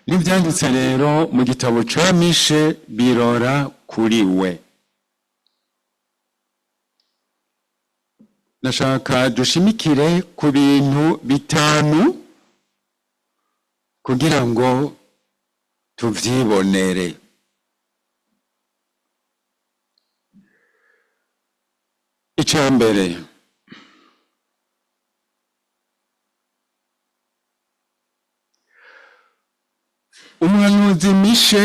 n'ibyanditse rero mu gitabo cya mishe birora kuri we. Nashaka dushimikire ku bintu bitanu kugira ngo tuvyibonere. Icambere, umuhanuzi Mishe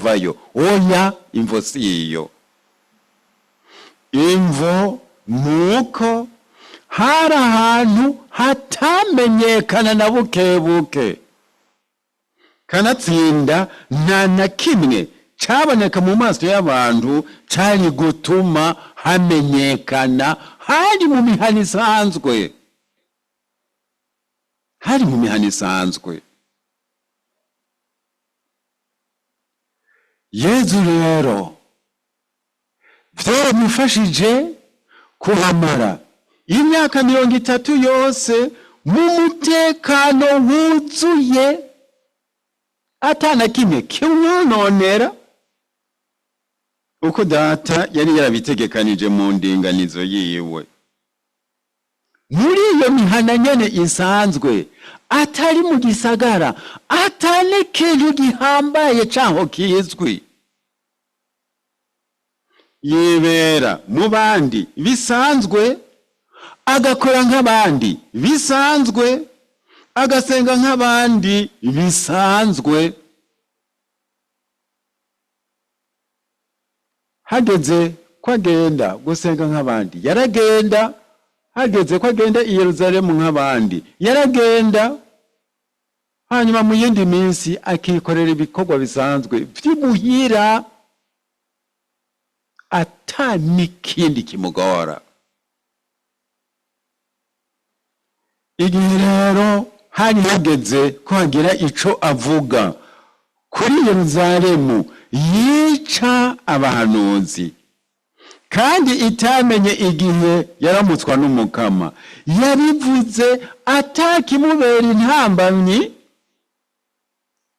vayo, oya imvo siyo. Imvo nuko hari ahantu hatamenyekana na bukebuke, kanatsinda nta na kimwe caboneka mu maso y'abantu cari gutuma hamenyekana. Hari mu mihana isanzwe, hari mu mihana isanzwe. Yezu rero vyaramufashije kuhamara imyaka 30 yose mu mutekano wuzuye, atana kimwe kimwononera, uko data yari yarabitegekanije mu ndinganizo yiwe. Muri iyo mihana nyene isanzwe, atari mu gisagara, atane kintu gihambaye canko kizwi, yibera mu bandi bisanzwe, agakora nk'abandi bisanzwe, agasenga nk'abandi bisanzwe. Hageze ko agenda gusenga nk'abandi yaragenda, hageze ko agenda i Yerusalemu nk'abandi yaragenda, hanyuma mu yindi minsi akikorera ibikorwa bisanzwe vy'imuhira, ata n'ikindi kimugora. Igihe rero hari hageze ko hagira ico avuga kuri Yeruzalemu yica abahanuzi, kandi itamenye igihe yaramutswa n'umukama. Yabivuze atakimubera intambamyi,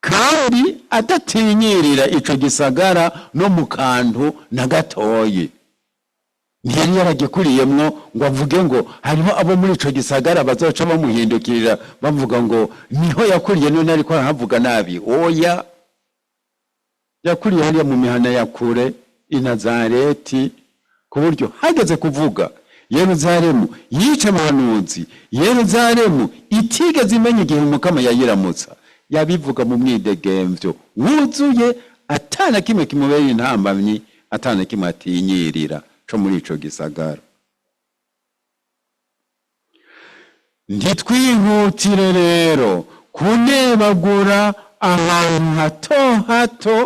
kandi adatinyirira ico gisagara no mu kantu na gatoyi. Ntiyari yaragikuriyemwo ngo avuge ngo hariho abo muri ico gisagara bazoca bamuhindukirira bavuga ngo niho yakuriye none ariko arahavuga nabi. Oya, yakuriye hariya mu mihana ya kure i Nazareti, ku buryo hageze kuvuga Yeruzalemu yica abahanuzi, Yeruzalemu itigeze imenya igihe umukama yayiramutsa, yabivuga mu mwidegemvyo wuzuye, atana kimwe kimubera intambamyi, atana kimwe atinyirira co muri ico gisagara. Ntitwihutire rero kunebagura ahantu hato hato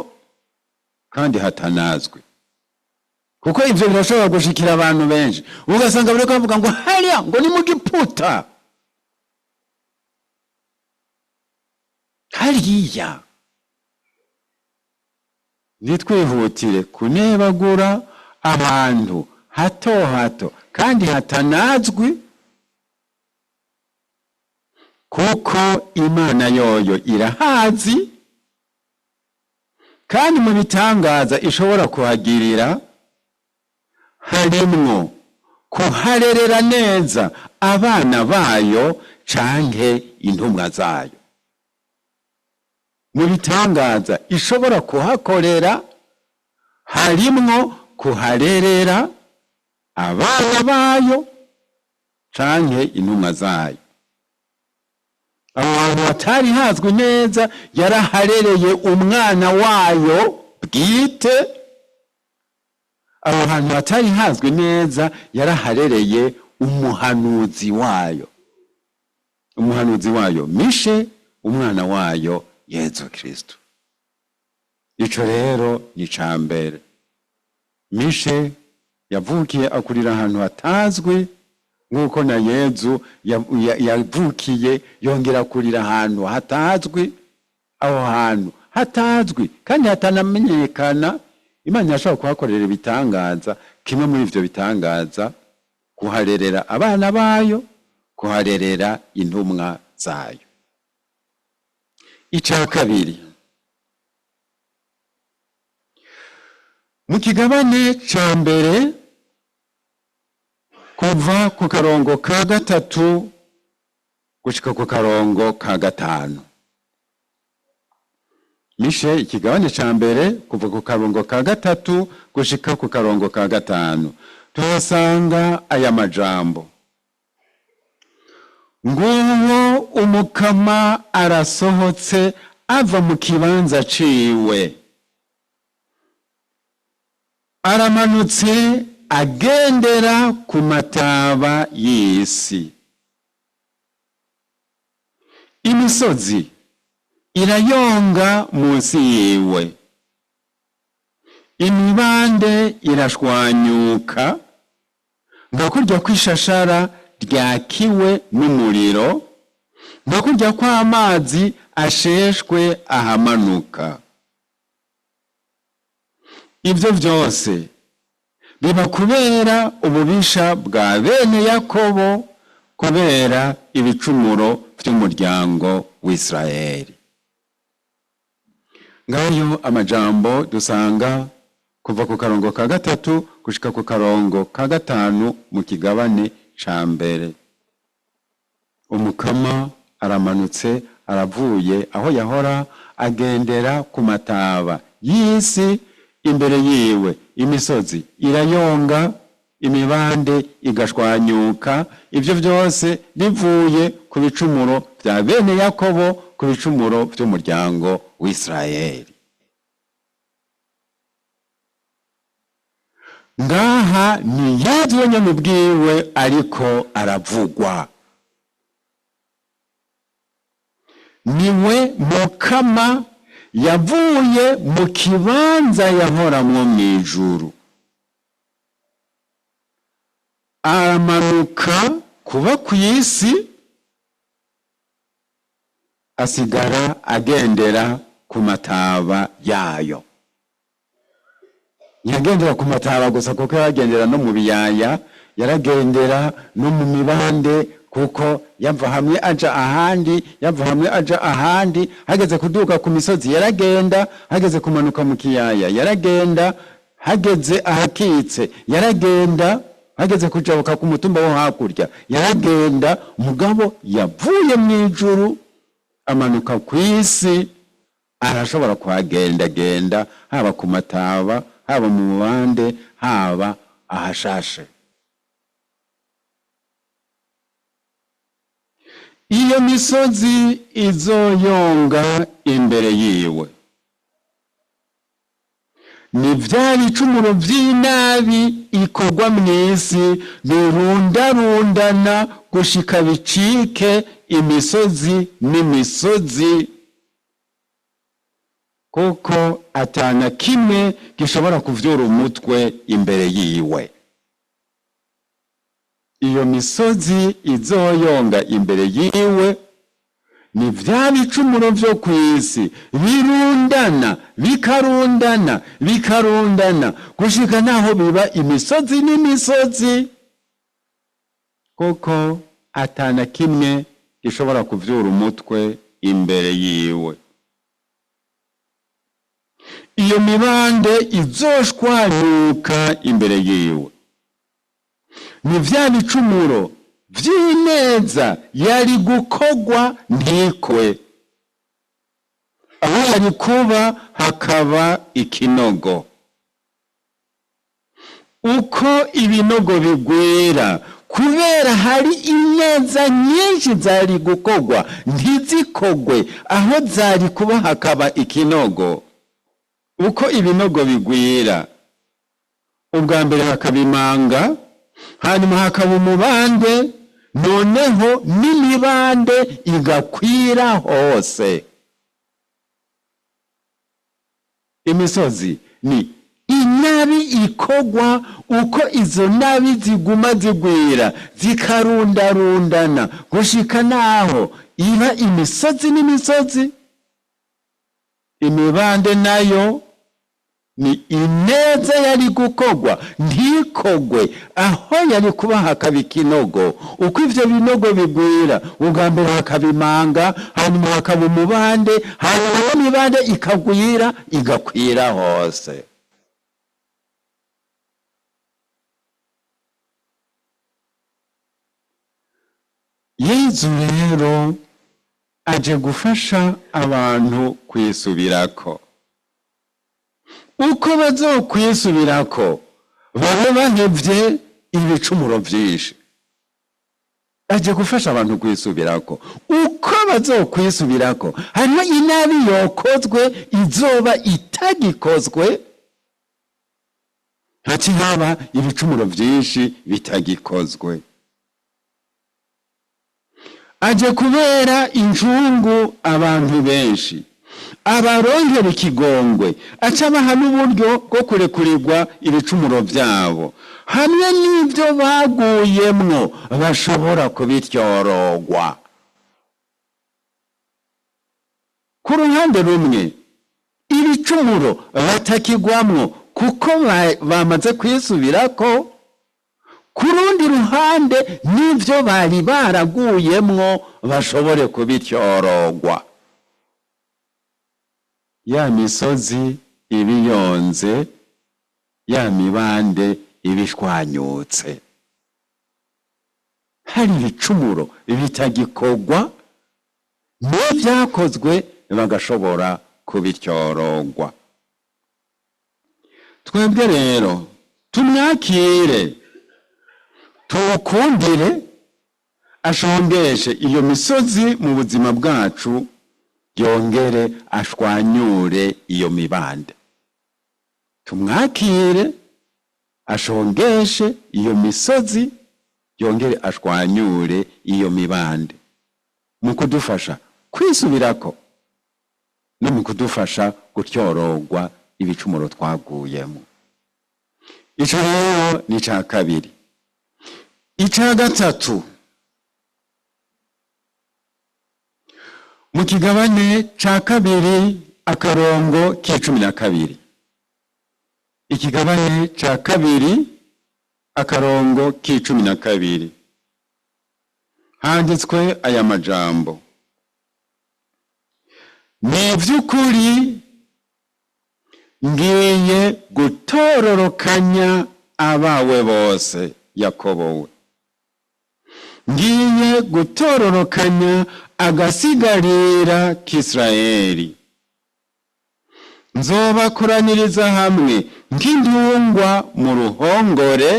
kandi hatanazwe, kuko ivyo birashobora gushikira abantu benshi, ugasanga bariko bavuga ngo hariya ngo ni mu Giputa, hariya. Ntitwihutire kunebagura ahantu hato hato kandi hatanazwi, kuko Imana yoyo irahazi, kandi mu bitangaza ishobora kuhagirira harimwo kuharerera neza abana bayo canke intumwa zayo. Mu bitangaza ishobora kuhakorera harimwo kuharerera abana bayo canke intumwa zayo. Abantu batari hazwi neza yaraharereye umwana wayo bwite, abo hantu hatari hazwi neza yaraharereye umuhanuzi wayo, umuhanuzi wayo Mishe, umwana wayo Yezu Kristo. Ico rero ni cambere. Mishe yavukiye akurira ahantu hatazwi, nk'uko na Yezu yavukiye yongera akurira ahantu hatazwi. Aho hantu hatazwi kandi hatanamenyekana, Imana yashobora kuhakorera ibitangaza. Kimwe muri ivyo bitangaza kuharerera abana bayo, kuharerera intumwa zayo. Ica kabiri, mu kigabane ca mbere kuva ku karongo ka 3 gushika ku karongo ka 5. Mishe ikigabane ca mbere kuva ku karongo ka 3 gushika ku karongo ka 5, tuhasanga aya majambo: nguwo umukama arasohotse ava mu kibanza ciwe, aramanutse agendera ku mataba y'isi. Imisozi irayonga munsi yiwe, imibande irashwanyuka nka kurya kw'ishashara ryakiwe n'umuriro, nka kurya kw'amazi asheshwe ahamanuka. Ivyo vyose biba kubera ububisha bwa bene Yakobo, kubera ibicumuro vy'umuryango w'Isirayeli. Ngayo amajambo dusanga kuva ku karongo ka 3 gushika ku karongo ka 5 mu kigabane ca mbere. Umukama aramanutse, aravuye aho yahora, agendera ku mataba y'isi. Imbere yiwe imisozi irayonga, imibande igashwanyuka. Ivyo vyose bivuye ku bicumuro vya bene Yakobo, ku bicumuro vy'umuryango w'Isirayeli. Ngaha ni Yezu wenyene ubwiwe ariko aravugwa. Niwe Mukama yavuye mu kibanza yahoramwo mw'ijuru, aramanuka kuba kw'isi, asigara agendera ku mataba yayo. Ntiyagendera ku mataba gusa kuko yaragendera no mu biyaya, yaragendera no mu mibande kuko yava hamwe aja ahandi, yava hamwe aja ahandi. Hageze kuduka ku misozi yaragenda, hageze kumanuka mu kiyaya yaragenda, hageze ahakitse yaragenda, hageze kujabuka ku mutumba wo hakurya yaragenda. Mugabo yavuye mu ijuru amanuka ku isi, arashobora kuhagendagenda haba ku mataba, haba mu mubande, haba ahashashe. Iyo misozi izoyonga imbere yiwe, ni vya bicumuro vy'inabi ikorwa mw'isi birundarundana gushika bicike imisozi n'imisozi, kuko atana kimwe gishobora kuvyura umutwe imbere yiwe. Iyo misozi izoyonga imbere yiwe ni vya bicumuro vyo kw'isi birundana bikarundana bikarundana gushika naho biba imisozi n'imisozi, kuko atana kimwe gishobora kuvyura umutwe imbere yiwe. Iyo mibande izoshwanyuka imbere yiwe ni vya bicumuro vy'ineza yari gukogwa ntikwe, aho yari kuba hakaba ikinogo. Uko ibinogo bigwira kubera hari ineza nyinshi zari gukogwa ntizikogwe aho zari kuba hakaba ikinogo. Uko ibinogo bigwira, ubwa mbere hakaba imanga, hanyuma hakaba umubande, noneho n'imibande igakwira hose. Imisozi ni inabi ikogwa, uko izo nabi ziguma zigwira zikarundarundana gushika naho iba imisozi n'imisozi. Imibande nayo ni ineza yari gukogwa ntikogwe aho yari kuba hakaba ikinogo. Uko ivyo binogo bigwira, ubwa mbere hakaba imanga, hanyuma hakaba umubande, hanyuma imibande ikagwira igakwira hose. Yezu rero aje gufasha abantu kwisubirako. Uko bazokwisubirako babe bahevye ibicumuro vyinshi. Aje gufasha abantu kwisubirako. Uko bazokwisubirako hanyuma inabi yokozwe izoba itagikozwe, hati haba ibicumuro vyinshi bitagikozwe. Aje kubera injungu abantu benshi, abarongera ikigongwe, aca abaha n'uburyo bwo kurekurirwa ibicumuro vyabo, hamwe n'ivyo baguyemwo bashobora kubityorogwa. Ku ruhande rumwe ibicumuro batakigwamwo kuko bamaze kwisubirako, ku rundi ruhande n'ivyo bari baraguyemwo bashobore kubityorogwa. Ya misozi ibiyonze, ya mibande ibishwanyutse. Hari ibicumuro bitagikogwa, n'ivyakozwe bagashobora kubityorogwa. Twebwe rero tumwakire, tuwukundire, ashongeshe iyo misozi mu buzima bwacu, yongere ashwanyure iyo mibande. Tumwakire, ashongeshe iyo misozi, yongere ashwanyure iyo mibande, mu kudufasha kwisubirako no mu kudufasha gutyorogwa ibicumuro twaguyemo. Ico rero ni ca kabiri. Ica gatatu, mu kigabane ca kabiri akarongo k'12, ikigabane ca kabiri akarongo k'12 handitswe aya majambo: ni vy'ukuri ngiye gutororokanya abawe bose, Yakobo we, ngiye gutororokanya agasigarira k'Isirayeli, nzobakoraniriza hamwe nk'intungwa mu ruhongore,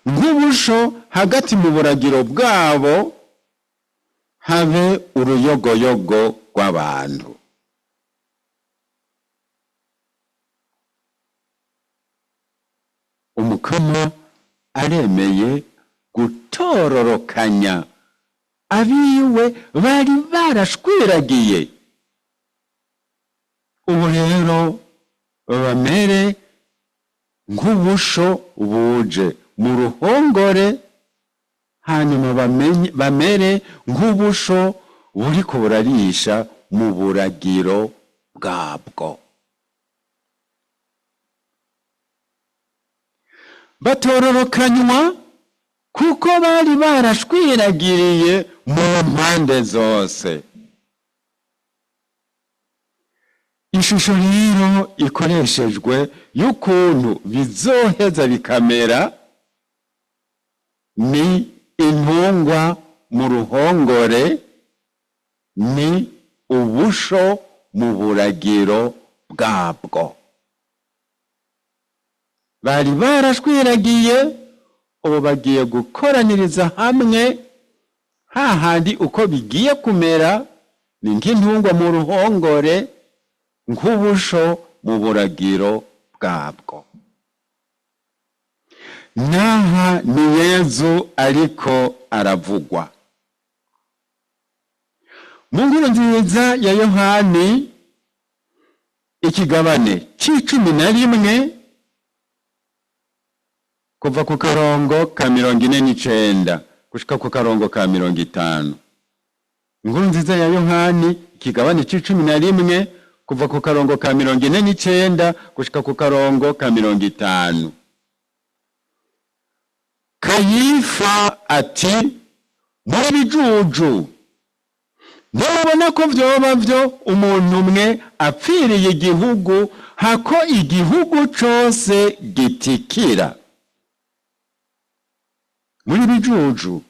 nk'ubusho hagati mu buragiro bwabo, habe uruyogoyogo rw'abantu. Umukama aremeye gutororokanya abiwe bari barashwiragiye. Ubu rero bamere nk'ubusho buje mu ruhongore, hanyuma bamere nk'ubusho buriko burarisha mu buragiro bwabwo. Batororokanywa kuko bari barashwiragiriye mu mpande zose. Ishusho rero ikoreshejwe y'ukuntu bizoheza bikamera ni intungwa mu ruhongore, ni ubusho mu buragiro bwabwo. Bari barashwiragiye, ubu bagiye gukoraniriza hamwe, hahandi uko bigiye kumera ni nk'intungwa mu ruhongore, nk'ubusho mu buragiro bwabwo. Naha ni Yezu ariko aravugwa. Mu nkuru nziza ya Yohani ikigabane c'11 kuva ku karongo ka 49 gushika ku karongo ka 50. Inkuru nziza ya Yohani ikigabane c'11 kuva ku karongo ka 49 gushika ku karongo ka 50. Kayifa ati: muri bijuju, murabona ko vyoba vyo umuntu umwe apfiriye igihugu, hako igihugu cose gitikira. Muri bijuju,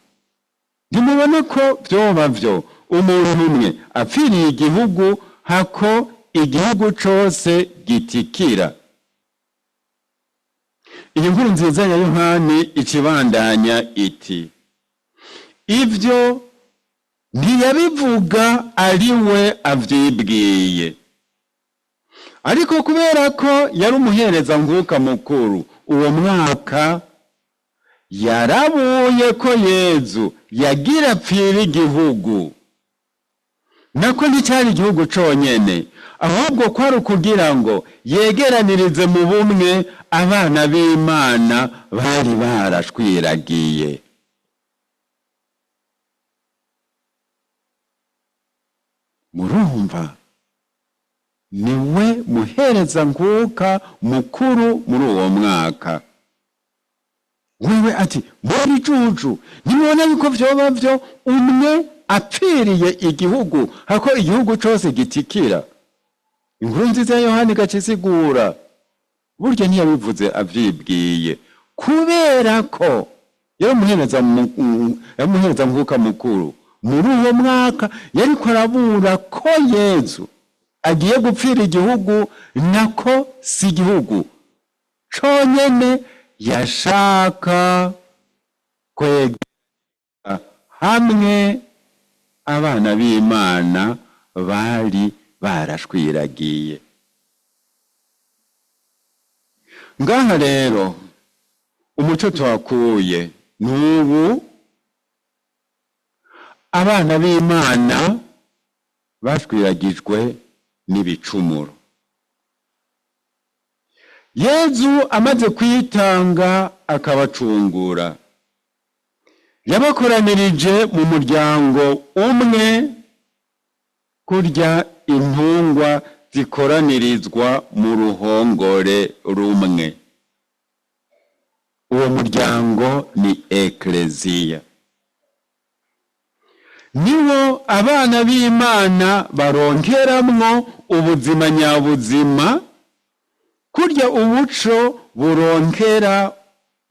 ntimubona ko vyoba vyo umuntu umwe apfiriye igihugu, hako igihugu cose gitikira. Iyi nkuru nziza ya Yohani ikibandanya iti: ivyo ntiyabivuga ari we avyibwiye, ariko kubera ko yari umuherezankuka mukuru uwo mwaka, yarabuye ko Yezu yagira apfira igihugu. Nako nticyari igihugu conyene, ahubwo kwari ukugira ngo yegeranirize mu bumwe abana b'Imana bari barashwiragiye. Murumva, niwe muherezankuka mukuru muri uwo mwaka. Wewe ati: muri bijuju, nimubona yuko vyoba vyo umwe apfiriye igihugu, hako igihugu cose gitikira. Inkuru nziza ya Yohani igacisigura, burya ntiyabivuze avyibwiye, kubera ko yari umuherezankuka mukuru muri uwo mwaka, yariko arabura ko Yezu agiye gupfira igihugu, nako si igihugu conyene yashaka kwegera hamwe abana b'Imana bari barashwiragiye. Ngaha rero umuco twakuye n'ubu, abana b'Imana bashwiragijwe n'ibicumuro. Yezu amaze kwitanga akabacungura, yabakoranirije mu muryango umwe, kurya intungwa zikoranirizwa mu ruhongore rumwe. Uwo muryango ni ekleziya. Niwo abana b'Imana baronkeramwo ubuzima nyabuzima, kurya umuco buronkera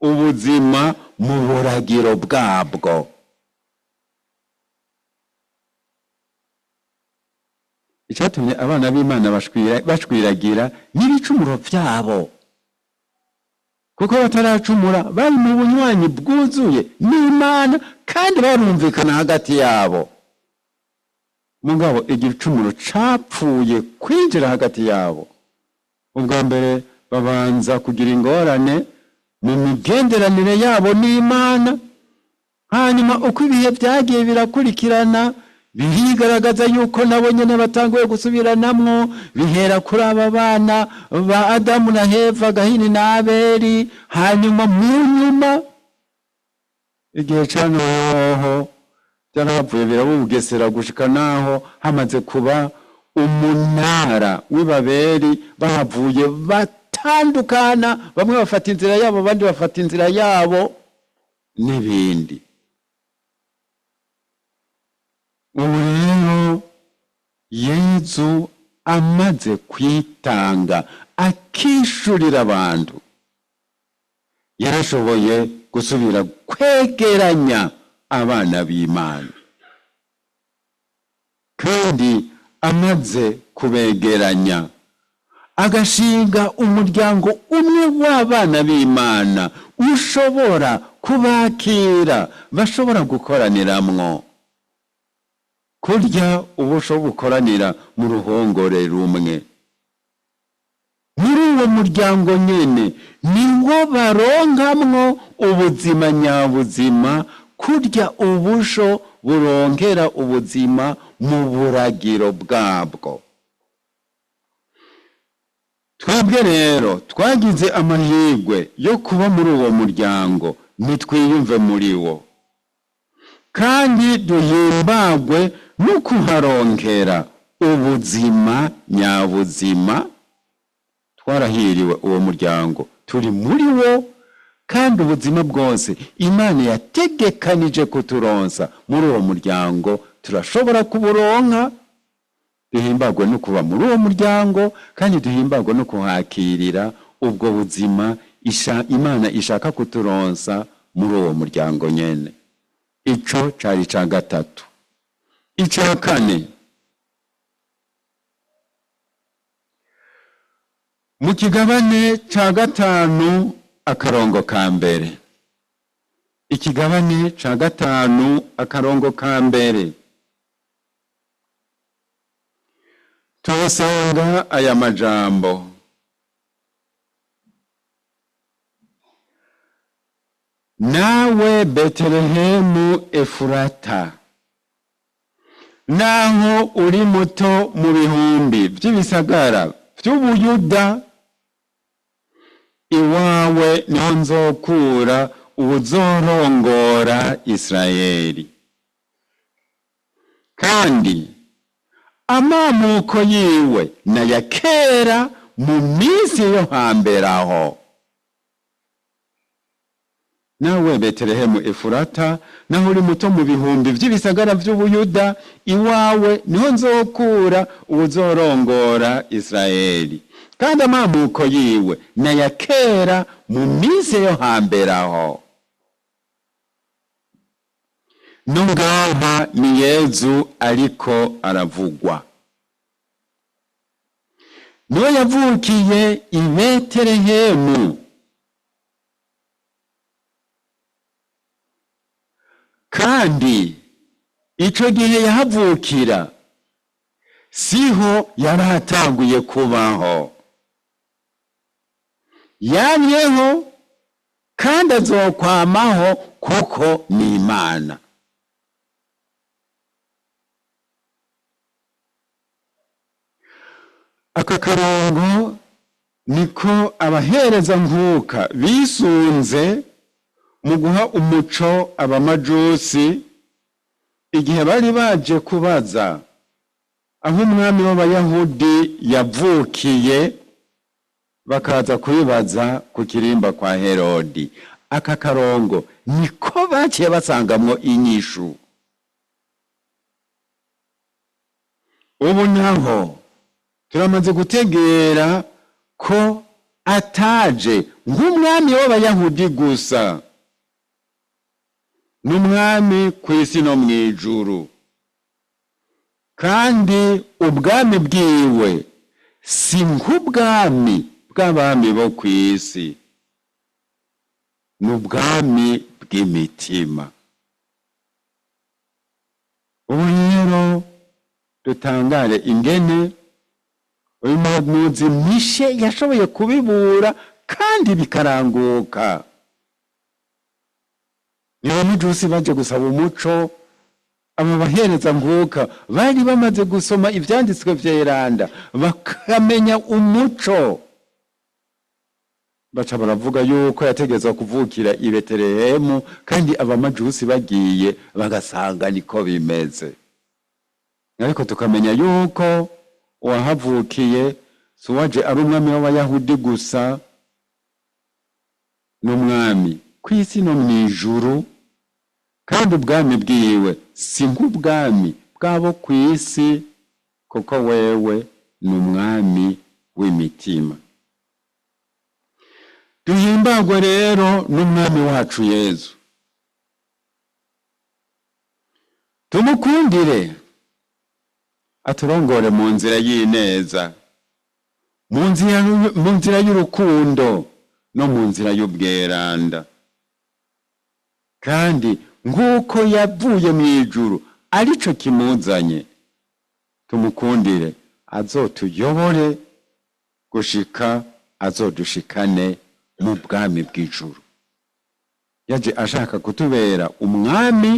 ubuzima mu buragiro bwabwo. Icatumye abana b'Imana bashwiragira n'ibicumuro vyabo, kuko bataracumura bari mu bunywanyi bwuzuye n'Imana kandi barumvikana hagati yabo. Mugabo igicumuro capfuye kwinjira hagati yabo. Ubwa mbere babanza kugira ingorane mu migenderanire yabo n'Imana, hanyuma uko ibihe vyagiye birakurikirana birigaragaza yuko nabo nyene batanguye gusubiranamwo, bihera kuri aba bana ba Adamu na Heva, Gahini na Abeli, hanyuma mu nyuma igihe ca Noho byaravuye birabugesera gushika naho hamaze kuba umunara w'Ibabeli, bahavuye batandukana, bamwe bafata inzira yabo abandi bafata inzira yabo n'ibindi. Ubu rero Yezu amaze kwitanga akishurira abantu, yarashoboye gusubira kwegeranya abana b'Imana, kandi amaze kubegeranya agashinga umuryango umwe w'abana b'Imana ushobora kubakira, bashobora gukoraniramwo. Kurya ubusho bukoranira mu ruhongore rumwe. Muri uwo muryango nyene niwo baronkamwo ubuzima nyabuzima, kurya ubusho buronkera ubuzima mu buragiro bwabwo. Twebwe rero twagize amahirwe yo kuba muri uwo muryango, nitwiyumve muri wo, kandi duhimbagwe no kuharonkera ubuzima nyabuzima. Twarahiriwe uwo muryango, turi muri wo, kandi ubuzima bwose Imana yategekanije kuturonsa muri uwo muryango turashobora kuburonka. Duhimbagwe no kuba muri uwo muryango, kandi duhimbagwe no kuhakirira ubwo buzima Imana ishaka kuturonsa muri uwo muryango nyene. Ico cari ca gatatu. Ica kane, mu kigabane ca gatanu akarongo ka mbere. Ikigabane ca gatanu akarongo ka mbere tuhasanga aya majambo: nawe Betelehemu Efurata, naho uri muto mu bihumbi vy'ibisagara vy'Ubuyuda, iwawe niho nzokura uwuzorongora Israeli, kandi amamuko yiwe naya kera mu minsi yo hambere aho. Nawe Betelehemu Efurata, naho uri muto mu bihumbi vy'ibisagara vy'Ubuyuda, iwawe niho nzokura uwuzorongora Israeli, kandi amamuko yiwe naya kera mu minsi yo hambere aho. Nungaha ni Yezu ariko aravugwa. Niwe yavukiye i Betelehemu, kandi ico gihe yahavukira siho yaratanguye kubaho. Yamyeho kandi azokwamaho kuko ni Imana. Aka karongo niko abahereza nkuka bisunze mu guha umuco abamajusi igihe bari baje kubaza aho umwami w'abayahudi yavukiye bakaza kubibaza ku kirimba kwa Herodi. Aka karongo niko baciye basangamwo inyishu. Ubu naho turamaze gutegera ko ataje nk'umwami w'abayahudi gusa, n'umwami kw'isi no mw'ijuru, kandi ubwami bwiwe si nk'ubwami bw'abami bo kw'isi, n'ubwami bw'imitima. Ubu rero dutangare ingene uyu muhanuzi Mishe yashoboye kubibura kandi bikaranguka. Niba Abajusi baje gusaba umuco, aba bahereza nguka bari bamaze gusoma ivyanditswe vyeranda bakamenya umuco, baca baravuga yuko yategezwa kuvukira i Betelehemu, kandi Abamajusi bagiye bagasanga niko bimeze. Ariko tukamenya yuko uwahavukiye si uwaje ari umwami w'abayahudi gusa, n'umwami kw'isi no mw'ijuru, kandi ubwami bwiwe si nk'ubwami bw'abo kw'isi, kuko wewe ni umwami w'imitima. Duhimbagwe rero n'umwami wacu Yezu, tumukundire aturongore mu nzira y'ineza, mu nzira y'urukundo no mu nzira y'ubweranda. Kandi nk'uko yavuye mu ijuru arico kimuzanye, tumukundire azotuyobore gushika azodushikane mu bwami bw'ijuru. Yaje ashaka kutubera umwami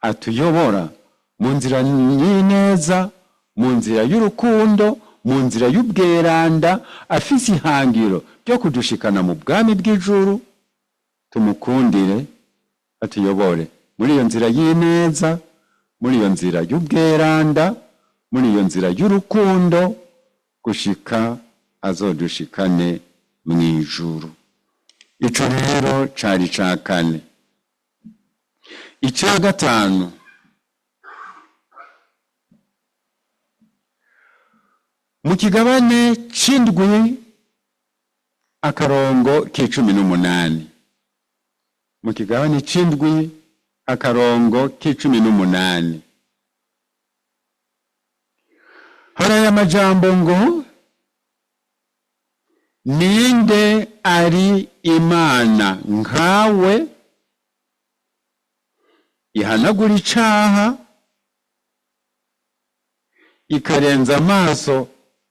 atuyobora mu nzira y'ineza, mu nzira y'urukundo, mu nzira y'ubweranda, afise ihangiro ryo kudushikana mu bwami bw'ijuru. Tumukundire atuyobore muri iyo nzira y'ineza, muri iyo nzira y'ubweranda, muri iyo nzira y'urukundo, gushika azodushikane mw'ijuru. Ico rero cari ca kane. Ica gatanu, mu kigabane c'indwi akarongo k'18, mu kigabane c'indwi akarongo k'18 hari aya majambo ngo, ninde ari Imana nkawe ihanagura icaha ikarenza amaso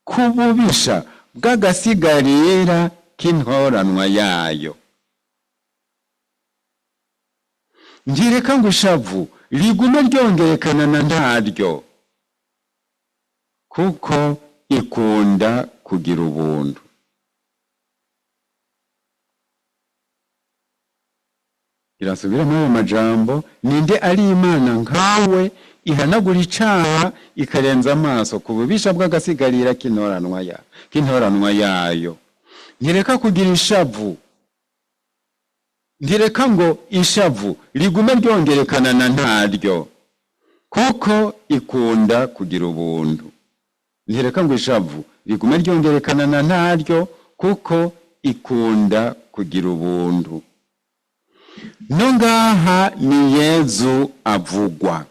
kububisha bw'agasigarira k'intoranwa yayo. Ngireka ngo ishavu rigume ryongerekana na ntaryo, kuko ikunda kugira ubuntu. Irasubira muri ayo majambo, ninde ari Imana nkawe ihanagura icaha ikarenza amaso ku bubisha bw'agasigarira k'intoranwa yayo. Ntireka kugira ishavu, ntireka ngo ishavu rigume ryongerekana na ntaryo, kuko ikunda kugira ubuntu. Ntireka ngo ishavu rigume ryongerekana na ntaryo, kuko ikunda kugira ubuntu. No ngaha ni Yezu avugwa.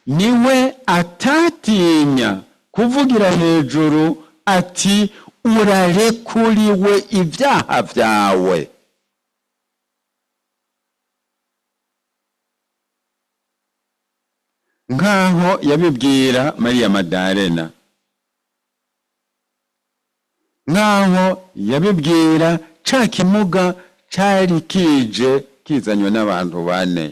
Niwe atatinya kuvugira hejuru ati urarekuriwe ibyaha vyawe. Ngaho yabibwira Mariya Madalena, ngaho yabibwira ca kimuga cari kije kizanywe n'abantu bane.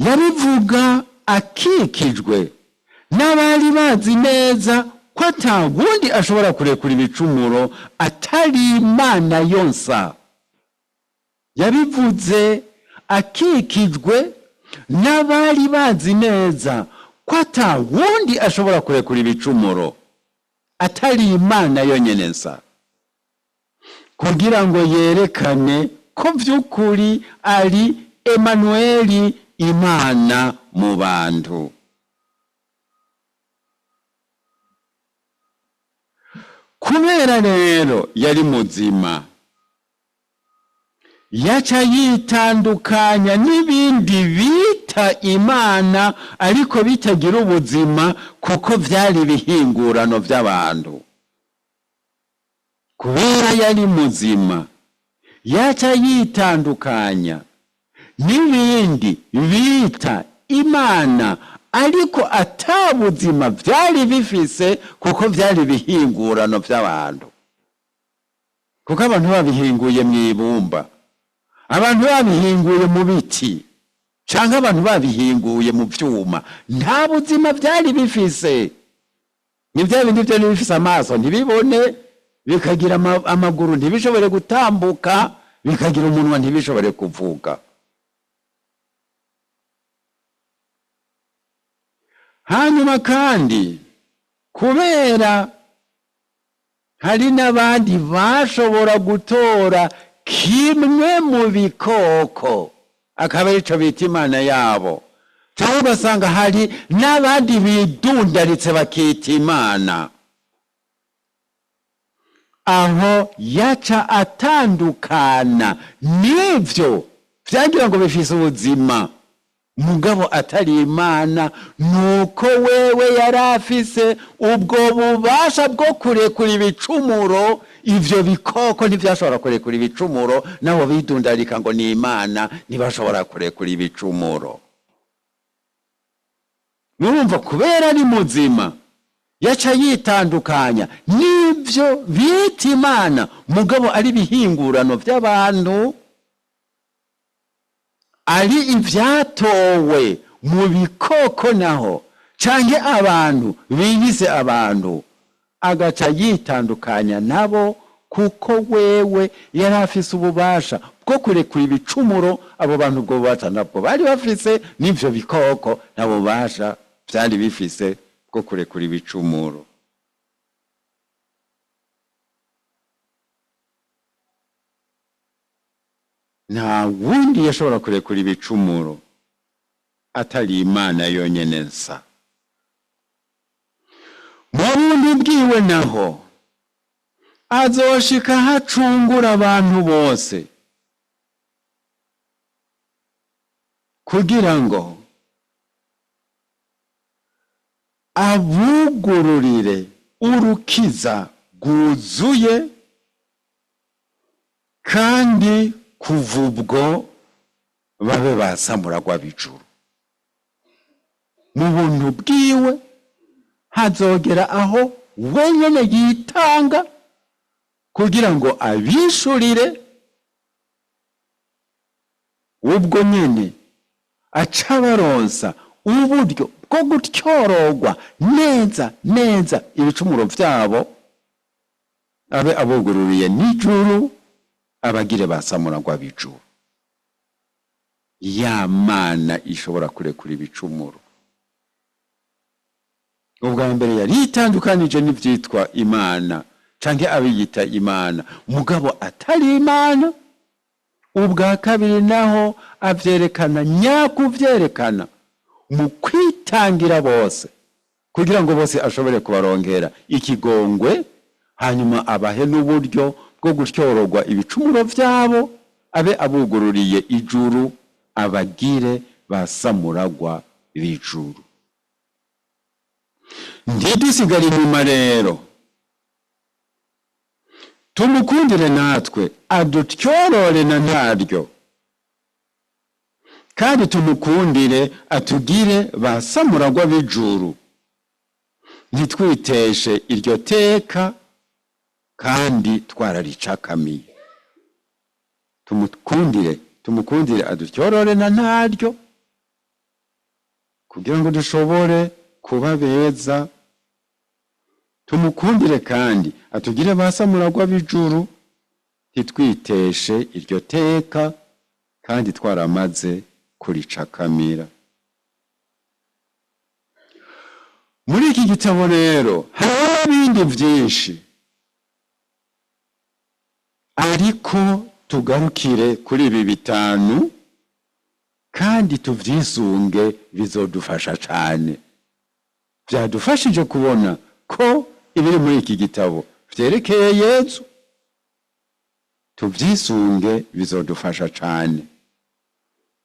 Yabivuga akikijwe n'abari bazi neza ko ata wundi ashobora kurekura ibicumuro atari Imana yonsa. yabivuze akikijwe n'abari bazi neza ko ata wundi ashobora kurekura ibicumuro atari Imana yonyene nsa, kugira ngo yerekane ko vy'ukuri ari Emanueli, Imana mu bantu. Kubera rero yari muzima, yaca yitandukanya n'ibindi bita Imana ariko bitagira ubuzima, kuko vyari ibihingurano vy'abantu. Kubera yari muzima, yaca yitandukanya n'ibindi bita Imana ariko atabuzima vyari bifise, kuko vyari ibihingurano vy'abantu. Kuko abantu babihinguye mw'ibumba, abantu babihinguye mu biti, canke abantu babihinguye mu vyuma, nta buzima vyari bifise. Ni vya bindi vyari bifise amaso ntibibone, bikagira amaguru ntibishobore gutambuka, bikagira umunwa ntibishobore kuvuga. Hanyuma kandi kubera hari n'abandi bashobora gutora kimwe mu bikoko akaba arico bita Imana yabo, cyangwa ugasanga hari n'abandi bidundaritse bakita Imana, aho yaca atandukana n'ivyo vyagira ngo bifise ubuzima mugabo atari Imana. Nuko wewe yari afise ubwo bubasha bwo kurekura ibicumuro, ivyo bikoko ntivyashobora kurekura ibicumuro, nabo bidundarika ngo ni Imana ntibashobora kurekura ibicumuro. Murumva, kubera ari muzima yaca yitandukanya n'ivyo bita Imana mugabo ari bihingurano vy'abantu, ari ivyatowe mu bikoko naho canke abantu biyise abantu, agaca yitandukanya nabo, kuko wewe yari afise ububasha bwo kurekura ibicumuro. Abo bantu ubwo bubasha nabwo bari bafise, n'ivyo bikoko nabo bubasha vyari bifise bwo kurekura ibicumuro. Nta wundi yashobora kurekura ibicumuro atari Imana yonyene nsa. Mu bundi bwiwe naho azoshika hacungura abantu bose, kugira ngo abugururire urukiza rwuzuye, kandi kuva ubwo babe basamuragwa b'ijuru. Mu buntu bwiwe hazogera aho wenyene yitanga kugira ngo abishurire, ubwo nyene aca baronsa uburyo bwo gutyorogwa neza neza ibicumuro vyabo, abe abugururiye n'ijuru, abagire basamuragwa b'ijuru. Ya Mana ishobora kurekura ibicumuro. Ubwa mbere yari itandukanije n'ivyitwa Imana canke abiyita Imana mugabo atari Imana. Ubwa kabiri naho avyerekana nyakuvyerekana mu kwitangira bose, kugira ngo bose ashobore kubarongera ikigongwe, hanyuma abahe n'uburyo bwo gutyorogwa ibicumuro vyabo, abe abugururiye ijuru, abagire basamuragwa b'ijuru. Ntidusigare inyuma rero, tumukundire natwe adutyorore na ntaryo, kandi tumukundire atugire basamuragwa b'ijuru. Ntitwiteshe iryo teka kandi twararicakamiye. Tumukundire adutyorore na ntaryo, kugira ngo dushobore kuba beza. Tumukundire kandi atugire basamuragwa b'ijuru, ntitwiteshe iryo teka kandi twaramaze kuricakamira. Muri iki gitabo rero hari ibindi byinshi, ariko tugarukire kuri ibi bitanu kandi tuvyisunge, bizodufasha cyane. Byadufashije kubona ko ibiri muri iki gitabo vyerekeye Yesu, tuvyisunge bizodufasha cyane.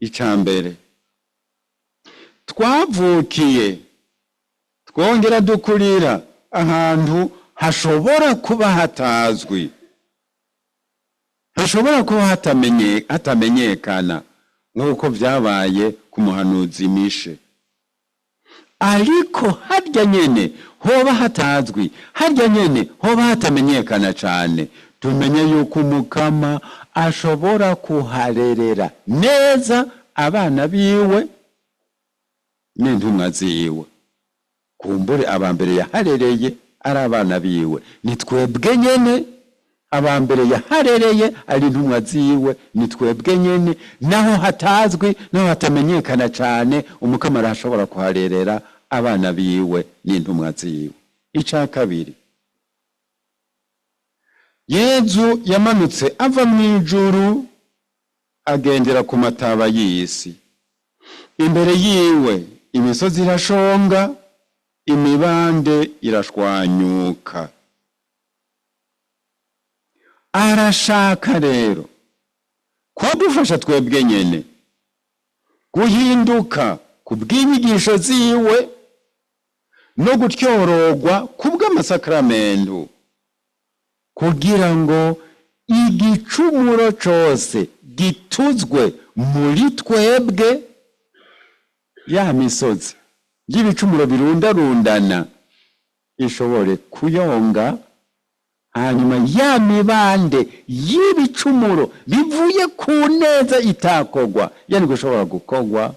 Icambere, twavukiye twongera dukurira ahantu hashobora kuba hatazwi, hashobora kuba hatamenyekana, nk'uko byabaye ku muhanuzi Mishe. Ariko harya nyene hoba hatazwi, harya nyene hoba hatamenyekana cyane, tumenye yuko Umukama ashobora kuharerera neza abana biwe n'intumwa ziwe. Kumbure abambere yaharereye ari abana biwe, ni twebwe nyene. Abambere yaharereye ari intumwa ziwe, ni twebwe nyene. Naho hatazwi, naho hatamenyekana cyane, Umukama arashobora kuharerera abana biwe n'intumwa ziwe. Ica kabiri, Yezu yamanutse ava mu ijuru agendera ku mataba y'isi. Imbere yiwe imisozi irashonga, imibande irashwanyuka. Arashaka rero kwadufasha twebwe nyene guhinduka ku bw'inyigisho ziwe no gutyorogwa ku bw'amasakramentu, kugira ngo igicumuro cose gituzwe muri twebwe. Ya misozi y'ibicumuro birundarundana ishobore kuyonga, hanyuma ya mibande y'ibicumuro bivuye ku neza itakogwa, yani gushobora gukogwa,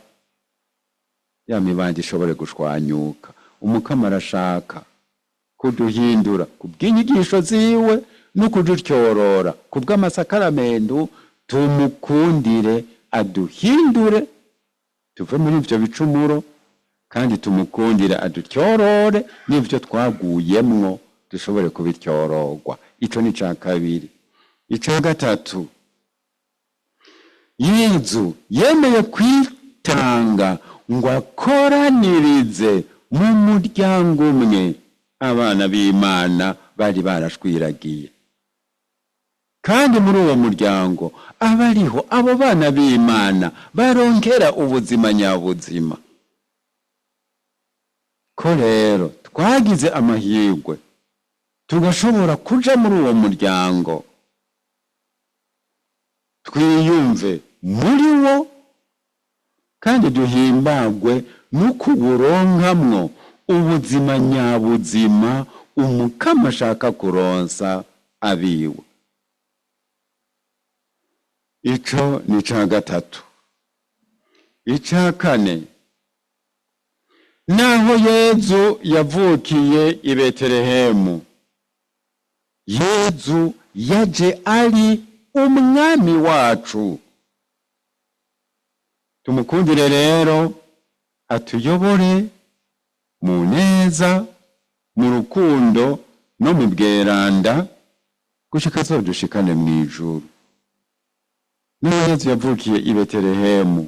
ya mibande ishobore gushwanyuka. Umukama arashaka kuduhindura ku bw'inyigisho ziwe no kudutyorora ku bw'amasakaramentu. Tumukundire aduhindure tuve muri ivyo bicumuro, kandi tumukundire adutyorore n'ivyo twaguyemwo dushobore kubityorogwa. Ico ni ca kabiri. Ica gatatu, Yezu yemeye kwitanga ngo akoranirize mu muryango umwe abana b'Imana bari barashwiragiye, kandi muri uwo muryango abariho abo bana b'Imana barongera ubuzima nyabuzima. Ko rero twagize amahirwe tugashobora kuja muri uwo muryango, twiyumve muri wo kandi duhimbagwe n'ukuburonkamwo ubuzima nyabuzima Umukama ashaka kuronsa abiwe. Ico ni ca gatatu. Ica kane, naho Yezu yavukiye i Betelehemu, Yezu yaje ari umwami wacu. Tumukundire rero atuyobore mu neza, mu rukundo no mu bweranda, gushika azodushikane mw'ijuru. Naho Yezu yavukiye i Betelehemu,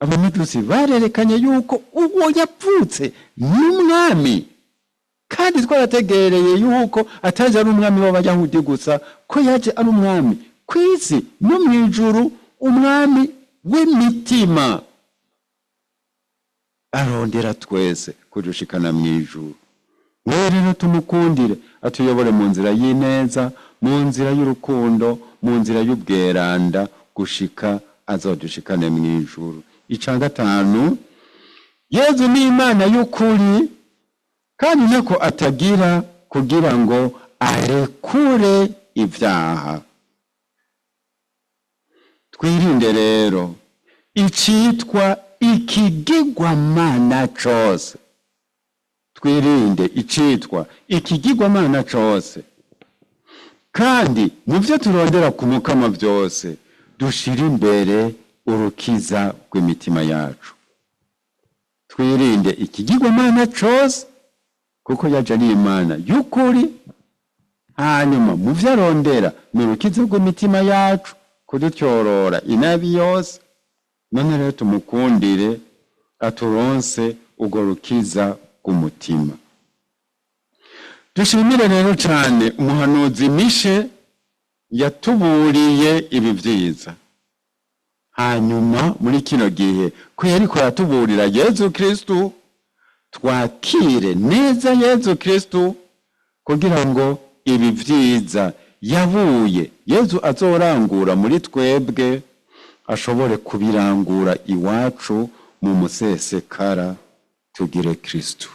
abamidusi barerekanye yuko uwo yapfutse n'umwami, kandi twarategereye yuko ataje ari umwami w'Abayahudi gusa, ko yaje ari umwami kw'isi no mw'ijuru, umwami w'imitima. Arondera twese kudushikana mw'ijuru. Rero tumukundire atuyobore mu nzira y'ineza, mu nzira y'urukundo, mu nzira y'ubweranda, gushika azodushikane mw'ijuru. Ica gatanu, Yezu ni Imana y'ukuri, kandi ntako atagira kugira ngo arekure ivyaha. Twirinde rero icitwa ikigirwamana cose. Twirinde icitwa ikigirwamana cose, kandi mu vyo turondera ku Mukama vyose dushira imbere urukiza rw'imitima yacu. Twirinde ikigirwamana cose kuko yaje ari Imana y'ukuri, hanyuma mu vyo arondera ni urukiza rw'imitima yacu, kudutyorora inabi yose. None rero tumukundire aturonse urwo rukiza rw'umutima. Dushimire rero cane umuhanuzi Mishe yatuburiye ibi vyiza. Hanyuma muri kino gihe ko yariko aratuburira Yezu Kristu, twakire neza Yezu Kristu kugira ngo ibi vyiza yabuye Yezu azorangura muri twebwe ashobore kubirangura iwacu mu musesekara. Tugire Kristu.